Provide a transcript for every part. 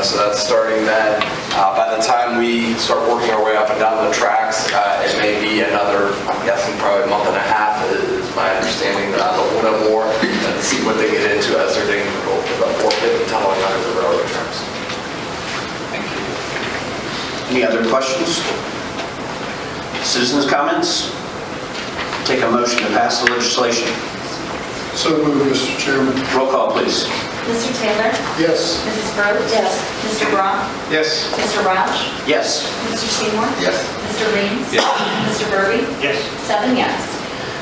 So that's starting then. By the time we start working our way up and down the tracks, it may be another, I'm guessing probably a month and a half is my understanding, but we'll know more and see what they get into as they're digging the 450 tunneling under the railroad tracks. Thank you. Any other questions? Citizens' comments? Take a motion to pass the legislation. So moved, Mr. Chairman. Roll call, please. Mr. Taylor? Yes. Mrs. Grote? Yes. Mr. Brock? Yes. Mr. Roush? Yes. Mr. Seymour? Yes. Mr. Reams? Yes. Mr. Burby? Yes. 7 yes.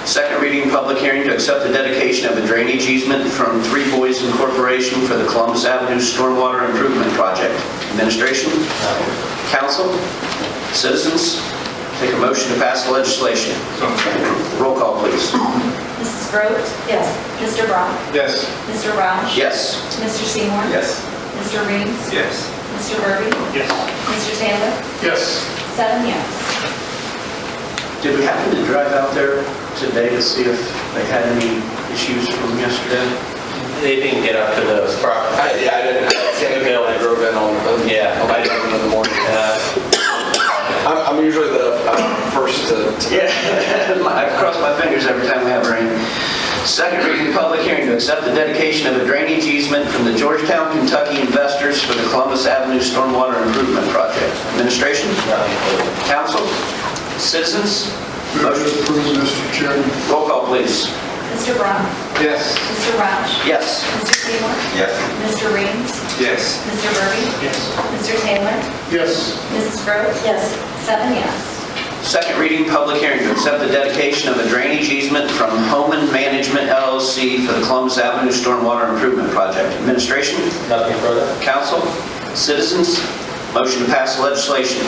Second reading, public hearing to accept the dedication of a drainage easement from Three Boys Incorporation for the Columbus Avenue Stormwater Improvement Project. Administration? Council? Citizens? Take a motion to pass the legislation. Roll call, please. Mrs. Grote? Yes. Mr. Brock? Yes. Mr. Roush? Yes. Mr. Seymour? Yes. Mr. Reams? Yes. Mr. Burby? Yes. Mr. Taylor? Yes. 7 yes. Did we happen to drive out there today to see if they had any issues from yesterday? They didn't get up to the spot. I didn't. Sam Hill, I drove in on Yeah. 11 in the morning. I'm usually the first to Yeah, I cross my fingers every time we have rain. Second reading, public hearing to accept the dedication of a drainage easement from the Georgetown, Kentucky investors for the Columbus Avenue Stormwater Improvement Project. Administration? Council? Citizens? Move to approve, Mr. Chairman. Roll call, please. Mr. Brock? Yes. Mr. Roush? Yes. Mr. Seymour? Yes. Mr. Reams? Yes. Mr. Burby? Yes. Mr. Taylor? Yes. Mrs. Grote? Yes. 7 yes. Second reading, public hearing to accept the dedication of a drainage easement from Homan Management LLC for the Columbus Avenue Stormwater Improvement Project. Administration? Nothing further. Council? Citizens? Motion to pass the legislation.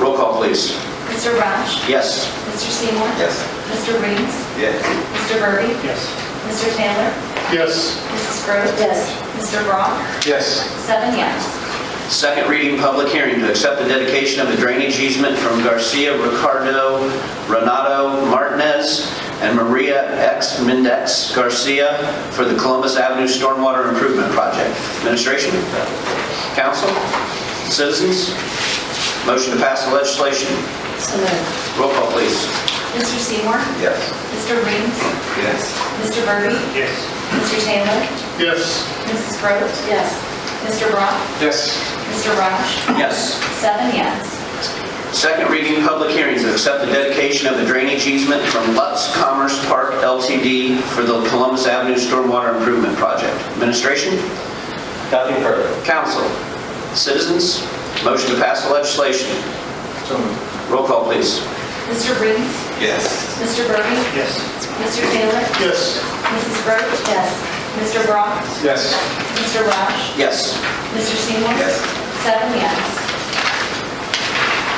Roll call, please. Mr. Roush? Yes. Mr. Seymour? Yes. Mr. Reams? Yes. Mr. Burby? Yes. Mr. Taylor? Yes. Mrs. Grote? Yes. Mr. Brock? Yes. 7 yes. Second reading, public hearing to accept the dedication of a drainage easement from Garcia Ricardo Renato Martinez and Maria X. Mendex Garcia for the Columbus Avenue Stormwater Improvement Project. Administration? Council? Citizens? Motion to pass the legislation. So moved. Roll call, please. Mr. Seymour? Yes. Mr. Reams? Yes. Mr. Burby? Yes. Mr. Taylor? Yes. Mrs. Grote? Yes. Mr. Brock? Yes. Mr. Roush? Yes. 7 yes. Second reading, public hearings to accept the dedication of the drainage easement from Lutz Commerce Park LTD for the Columbus Avenue Stormwater Improvement Project. Administration? Nothing further. Council? Citizens? Motion to pass the legislation. So moved. Roll call, please. Mr. Reams? Yes. Mr. Burby? Yes. Mr. Taylor? Yes. Mrs. Grote? Yes. Mr. Brock? Yes. Mr. Roush? Yes. Mr. Seymour? Yes. 7 yes.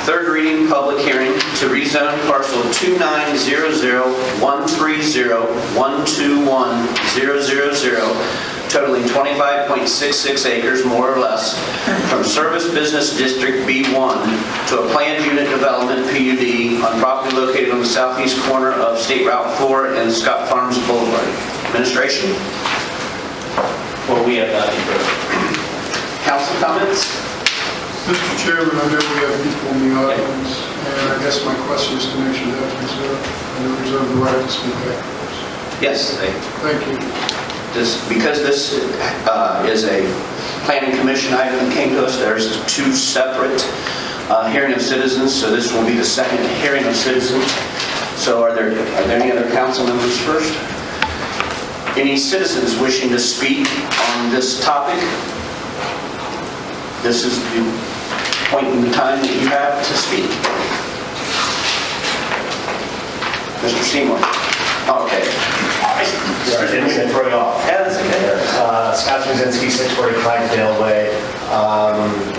Third reading, public hearing to rezone parcel 290013012100, totaling 25.66 acres, more or less, from Service Business District B1 to a planned unit development PUD on property located on the southeast corner of State Route 4 and Scott Farms Boulevard. Administration? Well, we have nothing further. Council comments? Mr. Chairman, I know we have people in the audience, and I guess my question is to make sure that I reserve the right to speak afterwards. Yes. Thank you. Because this is a planning commission item that came to us, there's two separate hearing of citizens, so this will be the second hearing of citizens. So are there any other council members first? Any citizens wishing to speak on this topic? This is the point in the time that you have to speak. Mr. Seymour. Okay. Sorry, I didn't mean to throw you off. Yeah, that's okay. Scott Swazinski, 640 Clydesdale Way.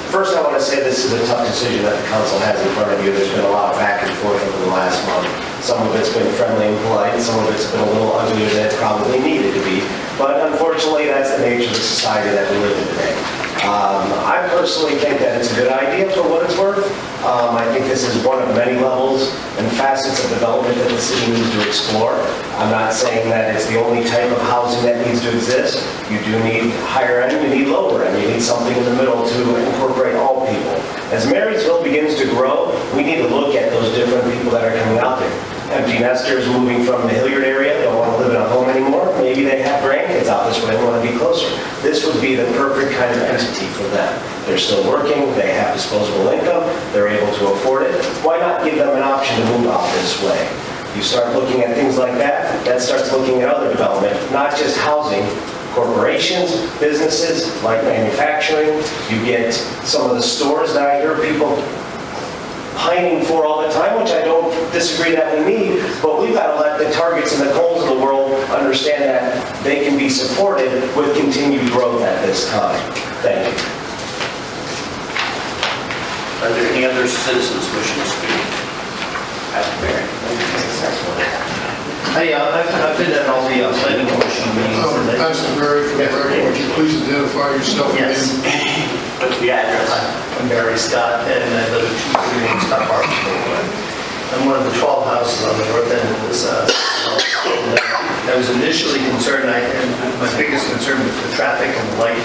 First, I want to say this is a tough decision that the council has in front of you. There's been a lot of back and forth over the last month. Some of it's been friendly and polite, and some of it's been a little uglier than it probably needed to be. But unfortunately, that's the nature of the society that we live in today. I personally personally think that it's a good idea for what it's worth. I think this is one of many levels and facets of development that the city needs to explore. I'm not saying that it's the only type of housing that needs to exist. You do need higher end, you need lower end, you need something in the middle to incorporate all people. As Marysville begins to grow, we need to look at those different people that are coming out there. Empty nesters moving from the Hilliard area, don't want to live in a home anymore. Maybe they have grandkids out this way and want to be closer. This would be the perfect kind of entity for them. They're still working, they have disposable income, they're able to afford it. Why not give them an option to move out this way? You start looking at things like that, that starts looking at other development, not just housing, corporations, businesses, like manufacturing. You get some of the stores that I hear people pining for all the time, which I don't disagree that we need, but we've got to let the Targets and the Kohl's of the world understand that they can be supported with continued growth at this time. Thank you. Are there any other citizens wishing to speak? Ask Barry. Hey, I've been at all the planning commission meetings. Pastor Barry, for the record, would you please identify yourself again? Yes. What's the address? I'm Barry Scott, and I live at 231 Scott Park. I'm one of the 12 houses on the north end of this. I was initially concerned, and my biggest concern was the traffic and the light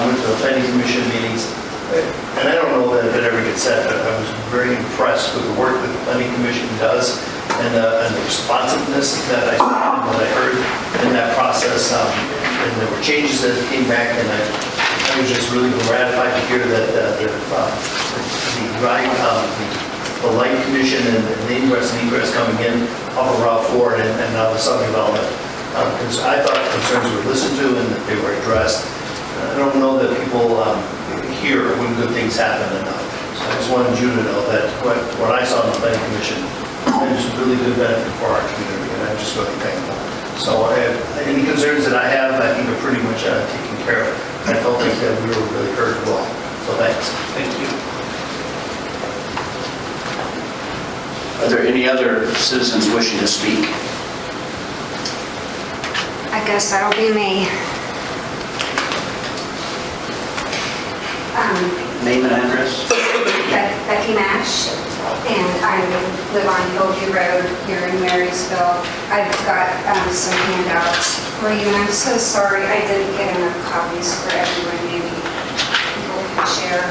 with the planning commission meetings. And I don't know that it ever gets said, but I was very impressed with the work that the planning commission does and the responsiveness that I saw and what I heard in that process. And there were changes that came back, and I was just really gratified to hear that the light commission and the ingress and egress coming in off of Route 4 and now the Southern Development. I thought concerns were listened to and that they were addressed. I don't know that people hear when good things happen enough. So I just wanted you to know that what I saw in the planning commission is really good benefit for our community, and I'm just really thankful. So any concerns that I have, I think are pretty much taken care of. I felt like that we were really heard well. So thanks. Thank you. Are there any other citizens wishing to speak? I guess that'll be me. Name and address? Becky Nash, and I live on Hillview Road here in Marysville. I've got some handouts for you, and I'm so sorry I didn't get enough copies for everyone. Maybe people can share.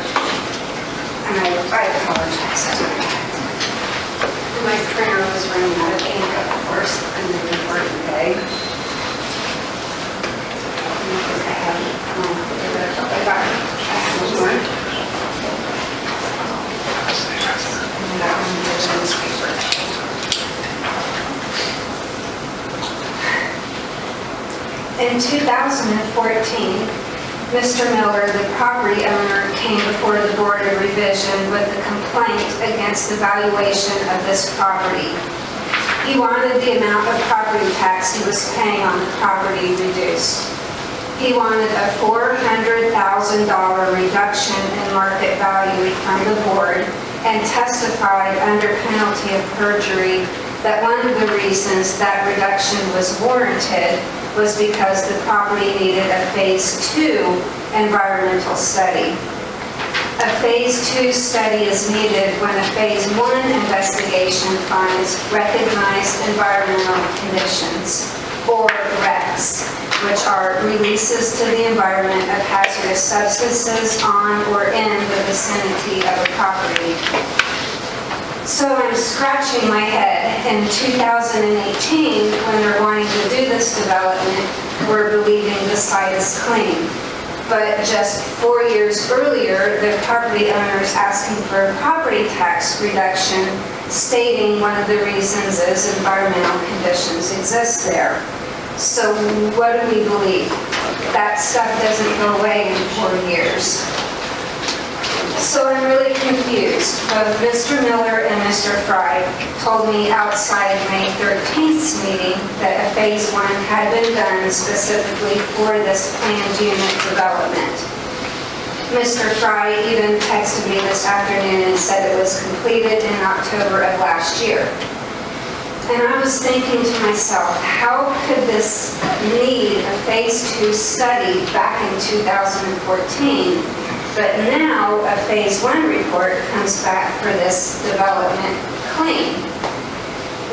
And I apologize. My printer was running out of ink, of course, on the important day. I have more. In 2014, Mr. Miller, the property owner, came before the Board of Revision with a complaint against the valuation of this property. He wanted the amount of property tax he was paying on the property reduced. He wanted a $400,000 reduction in market value from the board and testified under penalty of perjury that one of the reasons that reduction was warranted was because the property needed a Phase 2 environmental study. A Phase 2 study is needed when a Phase 1 investigation finds recognized environmental conditions, or RECs, which are releases to the environment of hazardous substances on or in the vicinity of a property. So I'm scratching my head. In 2018, when they're wanting to do this development, we're believing the site is clean. But just 4 years earlier, the property owner is asking for a property tax reduction, stating one of the reasons is environmental conditions exist there. So what do we believe? That stuff doesn't go away in 4 years. So I'm really confused. Both Mr. Miller and Mr. Fry told me outside May 13th meeting that a Phase 1 had been done specifically for this planned unit development. Mr. Fry even texted me this afternoon and said it was completed in October of last year. And I was thinking to myself, how could this need a Phase 2 study back in 2014 But now a Phase 1 report comes back for this development claim.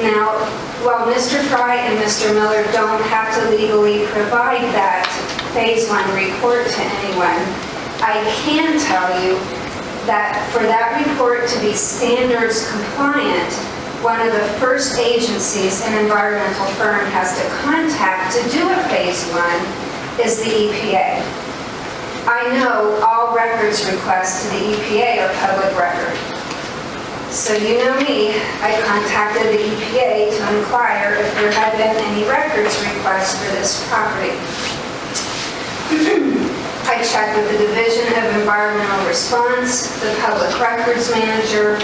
Now, while Mr. Fry and Mr. Miller don't have to legally provide that Phase 1 report to anyone, I can tell you that for that report to be standards compliant, one of the first agencies an environmental firm has to contact to do a Phase 1 is the EPA. I know all records requests to the EPA are public record. So you know me, I contacted the EPA to inquire if there had been any records requests for this property. I checked with the Division of Environmental Response, the Public Records Manager,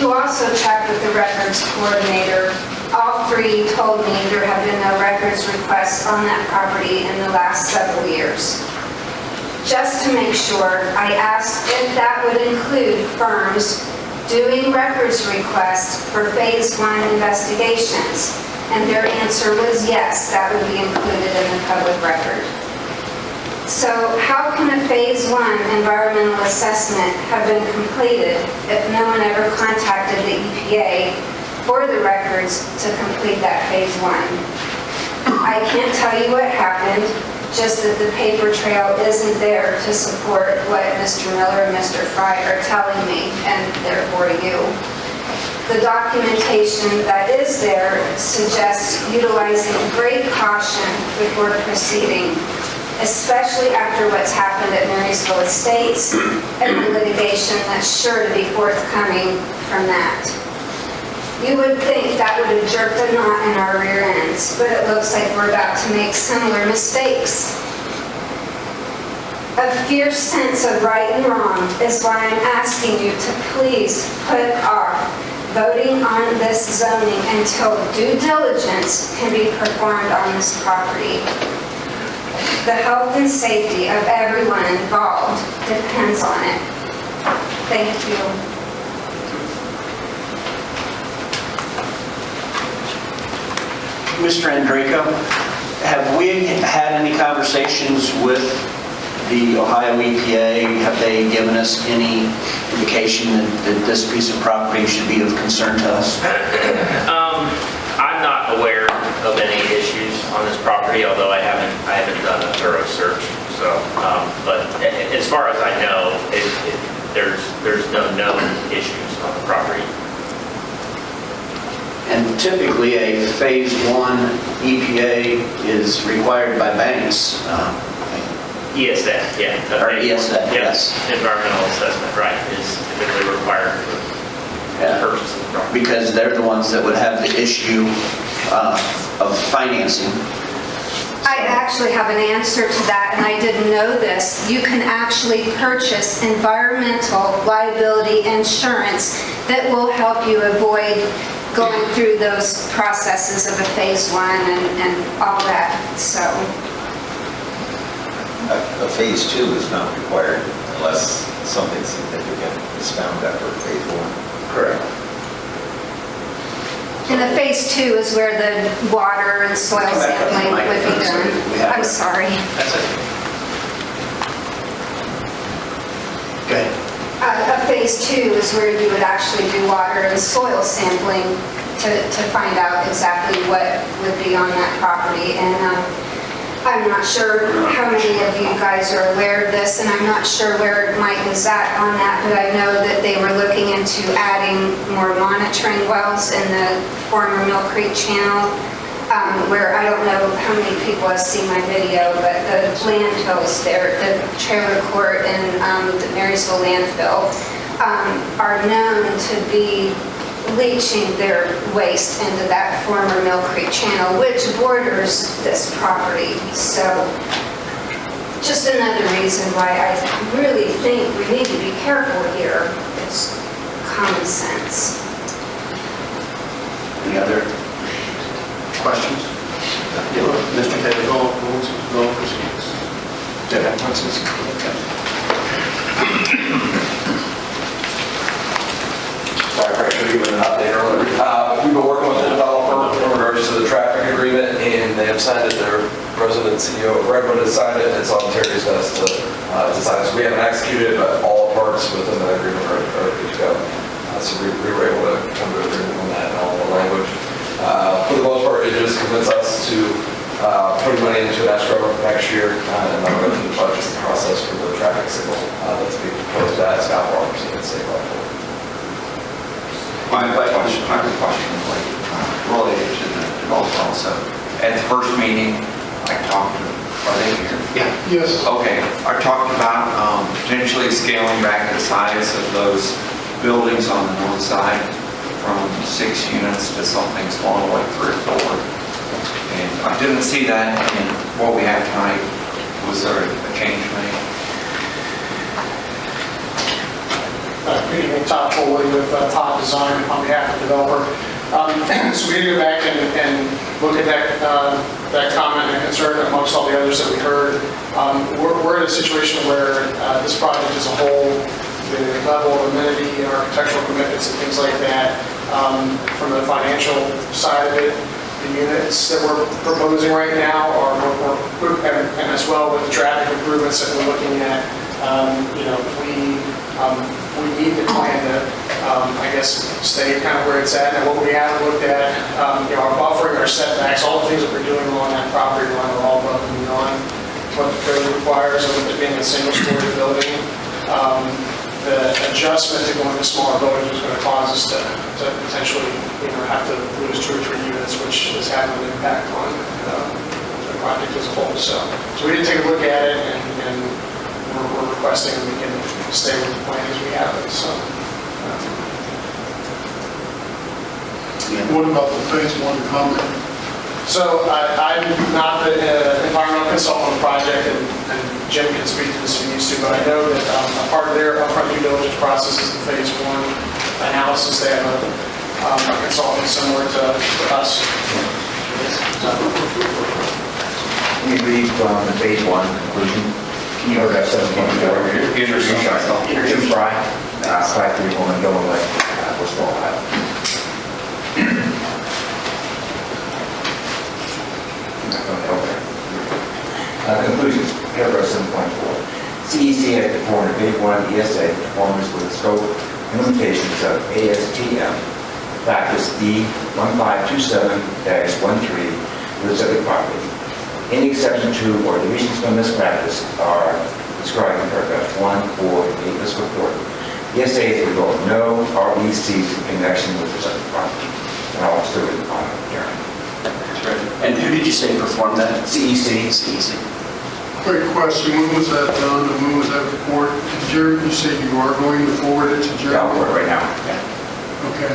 who also checked with the Records Coordinator. All three told me there have been no records requests on that property in the last several years. Just to make sure, I asked if that would include firms doing records requests for Phase 1 investigations, and their answer was yes, that would be included in the public record. So how can a Phase 1 environmental assessment have been completed if no one ever contacted the EPA for the records to complete that Phase 1? I can't tell you what happened, just that the paper trail isn't there to support what Mr. Miller and Mr. Fry are telling me, and therefore you. The documentation that is there suggests utilizing great caution before proceeding, especially after what's happened at Marysville Estates and the litigation that's sure to be forthcoming from that. You would think that would have jerked a knot in our rear ends, but it looks like we're about to make similar mistakes. A fierce sense of right and wrong is why I'm asking you to please put off voting on this zoning until due diligence can be performed on this property. The health and safety of everyone involved depends on it. Thank you. Mr. Andreyko, have we had any conversations with the Ohio EPA? Have they given us any indication that this piece of property should be of concern to us? I'm not aware of any issues on this property, although I haven't done a thorough search. So, but as far as I know, there's no known issues on the property. And typically, a Phase 1 EPA is required by banks. ESA, yeah. Or ESA, yes. Environmental assessment, right, is typically required for purchase of the property. Because they're the ones that would have the issue of financing. I actually have an answer to that, and I didn't know this. You can actually purchase environmental liability insurance that will help you avoid going through those processes of a Phase 1 and all that, so. A Phase 2 is not required unless something significant is found after Phase 1. Correct. And the Phase 2 is where the water and soil Come back up to the sampling would be microphone so we done. have I'm it. sorry. That's it. Okay. A Phase 2 is where you would actually do water and soil sampling to find out exactly what would be on that property. And I'm not sure how many of you guys are aware of this, and I'm not sure where Mike is at on that, but I know that they were looking into adding more monitoring wells in the former Mill Creek Channel, where I don't know how many people have seen my video, but the landfills there, the trailer court and the Marysville landfill, are known to be leaching their waste into that former Mill Creek Channel, which borders this property. So just another reason why I really think we need to be careful here. It's common sense. Any other questions? Mr. Taylor? No proceedings. Sorry, I should have given an update earlier. We've been working with the developer in regards to the traffic agreement, and they have signed it. Their president and CEO of Redwood has signed it. It's on Terry's desk to design. So we haven't executed, but all parts within that agreement are good to go. So we were able to come to an agreement on that and all the language. For the most part, it just commits us to putting money into an escrow next year and then go through the budget process for the traffic signal that's being proposed at Scott Farms and State Level. I have a question related to the development also. At the first meeting, I talked to, are they here? Yeah. Yes. Okay, I talked about potentially scaling back the size of those buildings on the north side from 6 units to something smaller like 3 or 4. And I didn't see that in what we have tonight. Was there a change made? Good evening, Todd Foley with Todd Design on behalf of the developer. So we need to go back and look at that comment and concern amongst all the others that we heard. We're in a situation where this project as a whole, the level of amenity and architectural commitments and things like that, from the financial side of it, the units that we're proposing right now are, and as well with the traffic improvements that we're looking at, we need the plan to, I guess, stay kind of where it's at. And what we have looked at, our buffering, our setbacks, all the things that we're doing along that property line are all above and beyond what the code requires, and with it being a single-story building. The adjustment to going to smaller buildings is going to cause us to potentially, have to lose 2 or 3 units, which is having an impact on the project as a whole. So we did take a look at it, and we're requesting that we can stay with the plan as we have it. So. What about the phase 1 comment? So I'm not the environmental consultant on the project, and Jim can speak to this if he needs to, but I know that a part of their upfront due diligence process is the phase 1 analysis. They have a consultant similar to us. Let me read from the phase 1 conclusion. Can you go to 7.4? Introduce yourself. Jim Fry, 531 Illinois, Bristol, Ohio. Conclusion, paragraph 7.4. CEC has performed a phase 1 ESA performance with the scope and limitations of ASTM practice D1527-13 with the subject property. Any exception to or deviations from this practice are described in paragraphs 1, 4, and 8 of this report. ESA is the result of no RECs in connection with the subject property. And I'll still read the comment, Jeremy. And who did you say performed that? CEC. Quick question, when was that done, and when was that report? Jerry, you said you are going to forward it to Jerry? Yeah, I'll work right now. Yeah. Okay,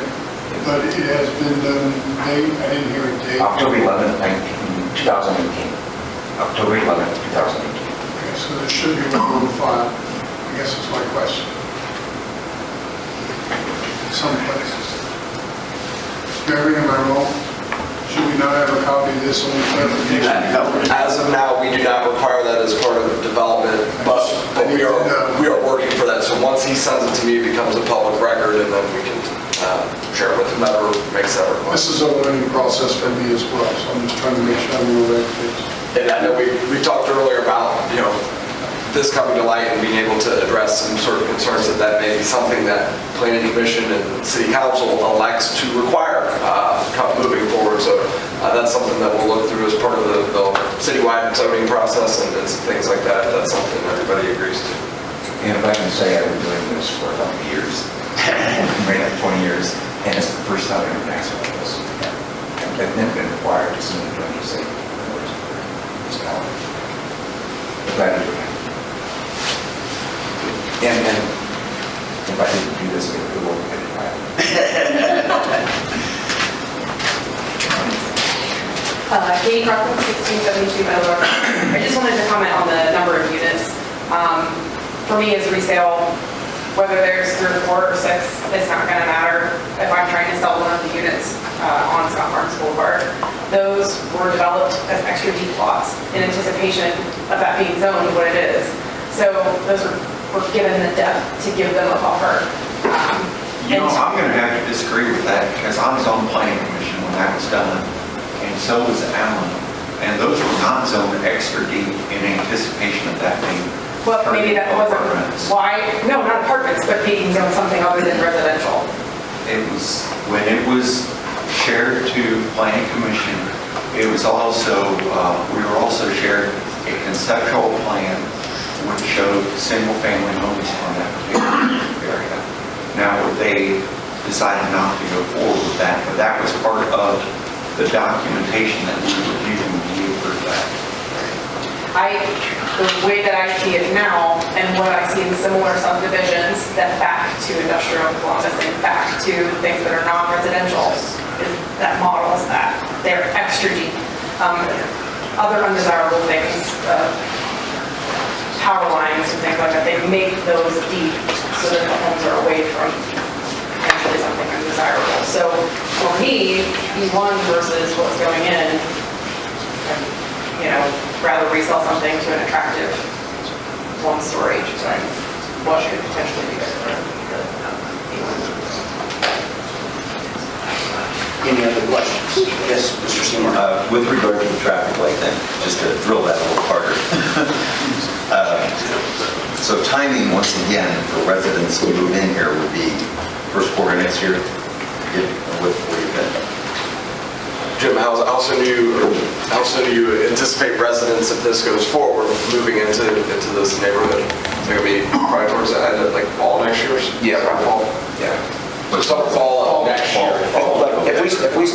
but it has been done, date, I didn't hear a date. October 11th, 2018. October 11th, 2018. Okay, so there should be one on the file, I guess that's my question. Some places. Jerry, am I wrong? Should we not have a copy of this on the clarification? As of now, we do not require that as part of development, but we are working for that. So once he sends it to me, it becomes a public record, and then we can share it with whomever makes that request. This is a learning process for me as well, so I'm just trying to make sure I'm on the right page. And I know we talked earlier about, this coming to light and being able to address some sort of concerns that may be something that Planning Commission and City Council elects to require moving forward. So that's something that we'll look through as part of the citywide zoning process and things like that. If that's something everybody agrees to. And if I can say, I've been doing this for a couple of years, right at 20 years, and it's the first time I've ever asked about this. I've never been required to submit to any state. I'm glad you're doing it. And if I didn't do this, it would get it right. Katie Crawford, 1672 Meadow Road. I just wanted to comment on the number of units. For me, as resale, whether there's 3 or 4 or 6, it's not going to matter if I'm trying to sell one of the units on Scott Farms Boulevard. Those were developed as extra deep lots in anticipation of that being zoned what it is. So those were given the depth to give them a buffer. I'm going to have to disagree with that because I was on the Planning Commission when that was done, and so was Allen. And those were not zoned extra deep in anticipation of that being Well, maybe that wasn't Apartments. why, no, not apartments, but making them something other than residential. It was, when it was shared to Planning Commission, it was also, we were also shared a conceptual plan which showed single-family homes on that particular area. Now, they decided not to go forward with that, but that was part of the documentation that we reviewed when we approved that. The way that I see it now, and what I see in similar subdivisions that back to industrial Columbus and back to things that are non-residential, is that model is that. They're extra deep. Other undesirable things, power lines and things like that, they make those deep so that the homes are away from potentially something undesirable. So for me, E1 versus what's going in, rather resell something to an attractive one-story, what could potentially be good for Any other questions? Yes, Mr. Seymour. With regard to the traffic light then, just to drill that a little harder. So timing, once again, for residents to move in here would be first quarter next year? What do you think? Jim, how soon do you anticipate residents, if this goes forward, moving into this neighborhood? Is it going to be probably towards the end of like fall next year? Yeah. Fall? Yeah. So summer, fall next year. But if we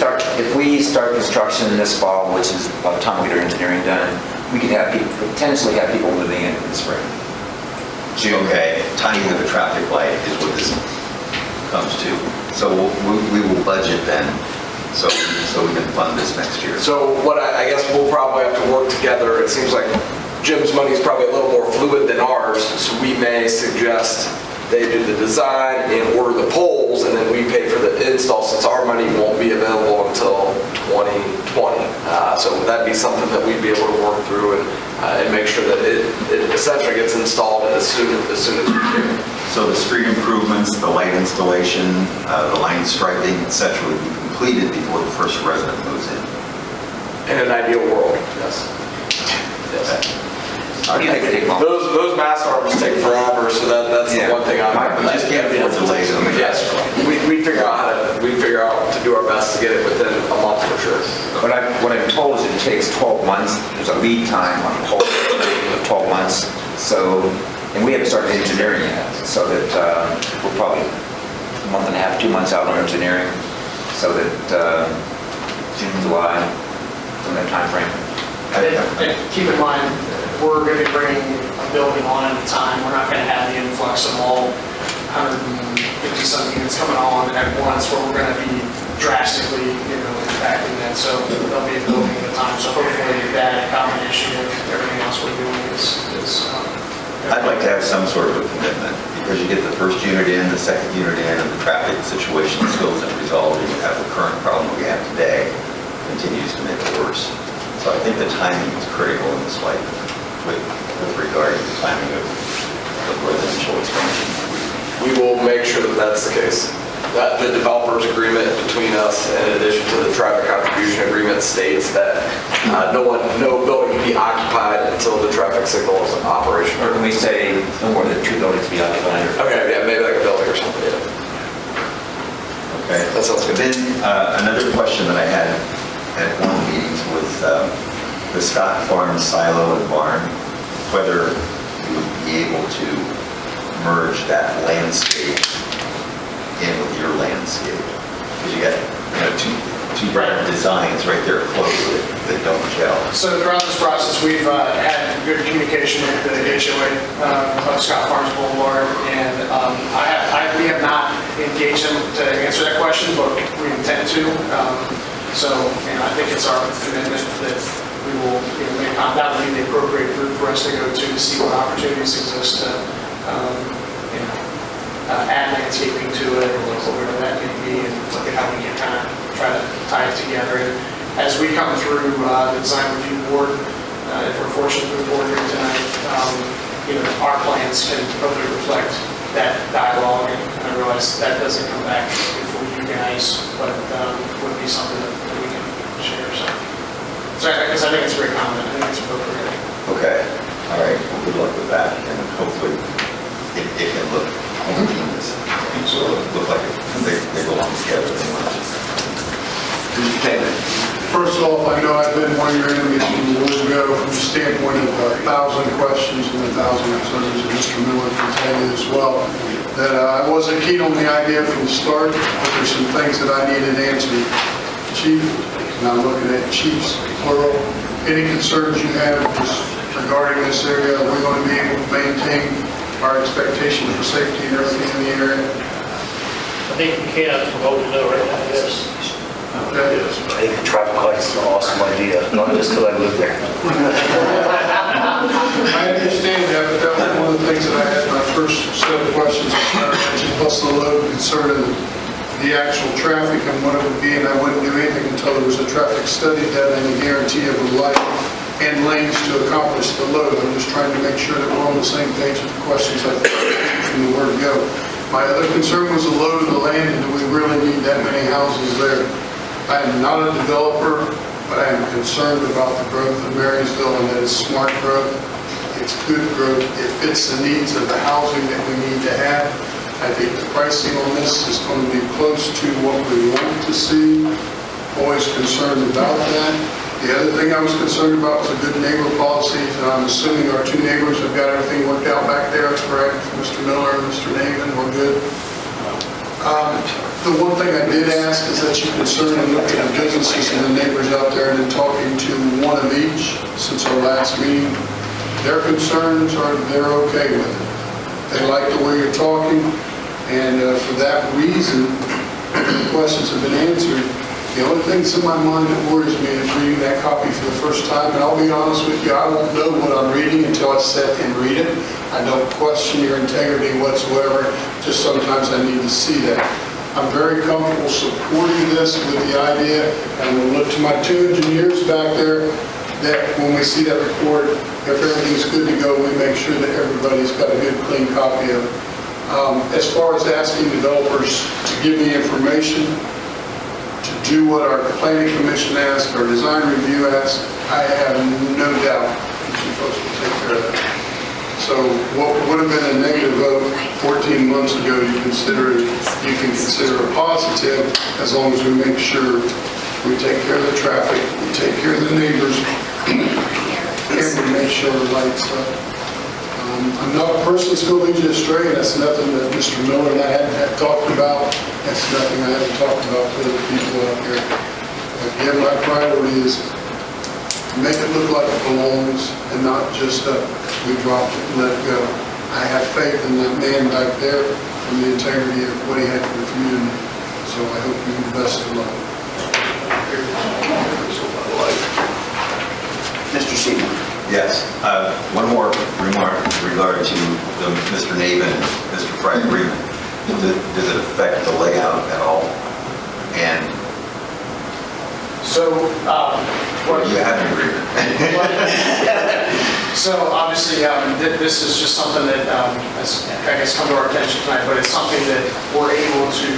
start construction this fall, which is by the time we get our engineering done, we could have people, potentially have people moving in the spring. Okay, timing of the traffic light is what this comes to. So we will budget then, so we can fund this next year. So what I guess we'll probably have to work together. It seems like Jim's money is probably a little more fluid than ours, so we may suggest they do the design and order the poles, and then we pay for the install since our money won't be available until 2020. So that'd be something that we'd be able to work through and make sure that it essentially gets installed as soon as we can. So the street improvements, the light installation, the line striping, et cetera, would be completed before the first resident moves in. In an ideal world, yes. Yes. How do you think it take long? Those mass arms take forever, so that's the one thing We just can't afford delays on the Yes, we figure out to do our best to get it within a month for sure. What I'm told is it takes 12 months. There's a lead time on the whole of 12 months. So, and we haven't started engineering yet, so that we're probably a month and a half, 2 months out on engineering, so that June, July, in that time frame. And keep in mind, we're going to be bringing a building on at a time. We're not going to have the influx of all 150-some units coming on at once, where we're going to be drastically, impacting that. So there'll be a building at a time. So hopefully that combination of everything else we're doing is I'd like to have some sort of a commitment, because you get the first unit in, the second unit in, and the traffic situation still isn't resolved, and you have the current problem we have today continues to make it worse. So I think the timing is critical in this light with regard to the timing of residential expansion. We will make sure that that's the case. That the developer's agreement between us, in addition to the traffic contribution agreement, states that no building can be occupied until the traffic signal is in operation. Or can we say no more than 2 buildings to be occupied? Okay, yeah, maybe like a building or something, yeah. Okay. That sounds good. Then another question that I had at one of the meetings was the Scott Farm silo and barn, whether you would be able to merge that landscape in with your landscape. Because you got two different designs right there close that don't gel. So throughout this process, we've had good communication with the HOA of Scott Farms Boulevard, and we have not engaged them to answer that question, but we intend to. So I think it's our commitment that we will that will be the appropriate group for us to go to see what opportunities exist to add landscaping to it, or whatever that may be, and look at how we can kind of try to tie it together. And as we come through the design review board, if we're fortunate to move forward here tonight, our plans can hopefully reflect that dialogue. And I realize that doesn't come back before you guys, but would be something that we can share. So because I think it's a great comment. I think it's appropriate. Okay. All right, well, good luck with that, and hopefully it can look homogeneous. So it look like they belong together. Mr. Taylor? First off, I know I've been one of your enemies from the word go, from the standpoint of 1,000 questions and 1,000 concerns, and Mr. Miller can tell you as well, that I wasn't keen on the idea from the start, but there's some things that I needed answered. Chief, and I'm looking at chiefs, plural, any concerns you have regarding this area, are we going to be able to maintain our expectations for safety and everything in the area? I think we can, from what we know right now, yes. Okay. I think the traffic lights are an awesome idea, not just because I live there. I understand that, but that was one of the things that I had my first set of questions, plus the load concern of the actual traffic and what it would be, and I wouldn't do anything until there was a traffic study done and a guarantee of a light and lanes to accomplish the load. I'm just trying to make sure that we're on the same page with the questions I think from the word go. My other concern was the load of the land, and do we really need that many houses there? I am not a developer, but I am concerned about the growth of Marysville, and that it's smart growth, it's good growth, it fits the needs of the housing that we need to have. I think the pricing on this is going to be close to what we want to see. Always concerned about that. The other thing I was concerned about was a good neighbor policy, and I'm assuming our two neighbors have got everything worked out back there, correct? Mr. Miller and Mr. Navin, we're good. The one thing I did ask is that you concern and look at the businesses and the neighbors out there, and in talking to one of each since our last meeting, their concerns are they're okay with it. They like the way you're talking, and for that reason, the questions have been answered. The only thing that's in my mind that worries me is reading that copy for the first time, and I'll be honest with you, I won't know what I'm reading until I sit and read it. I don't question your integrity whatsoever, just sometimes I need to see that. I'm very comfortable supporting this with the idea, and we'll look to my two engineers back there, that when we see that report, if everything's good to go, we make sure that everybody's got a good, clean copy of it. As far as asking developers to give me information, to do what our planning commission asked, our design review asked, I have no doubt that you folks will take care of that. So what would have been a negative vote 14 months ago, you can consider a positive, as long as we make sure we take care of the traffic, we take care of the neighbors, and we make sure the lights up. I'm not a person that's going to lead you astray, and that's nothing that Mr. Miller and I hadn't talked about. That's nothing I haven't talked about to other people out there. Again, my priority is make it look like it belongs, and not just we dropped it and let it go. I have faith in that man back there and the integrity of what he had for the community. So I hope you the best of luck. Mr. Seaman? Yes, one more remark in regard to Mr. Navin and Mr. Fry agreement. Does it affect the layout at all? And So, or do you have an agreement? So obviously, this is just something that has, I guess, come to our attention tonight, but it's something that we're able to,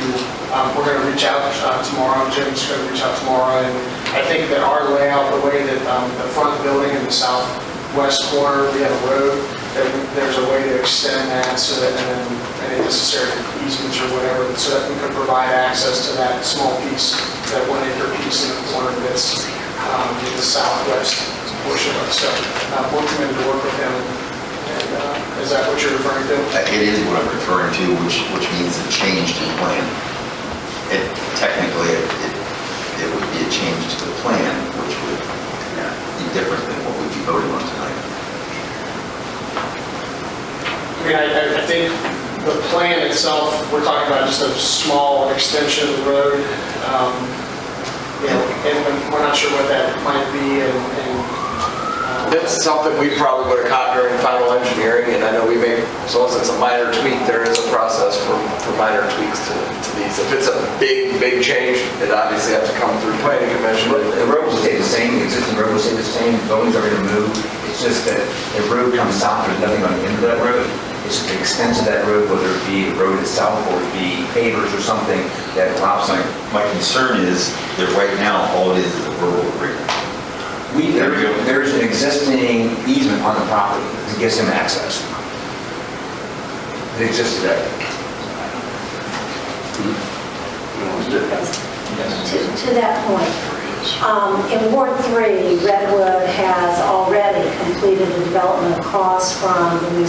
we're going to reach out tomorrow. Jim's going to reach out tomorrow, and I think that our layout, the way that the front building in the southwest corner, we have a road, that there's a way to extend that so that, and then any necessary easements or whatever, so that we could provide access to that small piece, that 1 acre piece in the corner that's in the southwest portion of it. So we're committed to work with him. And is that what you're referring to? It is what I'm referring to, which means a change to the plan. Technically, it would be a change to the plan, which would be different than what we'd be voting on tonight. I mean, I think the plan itself, we're talking about just a small extension of the road. And we're not sure what that might be. That's something we probably would have caught during final engineering, and I know we may, as long as it's a minor tweak, there is a process for minor tweaks to these. If it's a big change, it obviously has to come through planning commission. The road will stay the same, the existing road will stay the same, buildings are going to move. It's just that the road comes south, there's nothing on the end of that road. It's the extent of that road, whether it be the road itself or it be pavers or something that allows them. My concern is that right now, all it is a verbal agreement. There's an existing easement on the property. gives him access. It exists today. To that point, in Ward 3, Redwood has already completed the development across from the new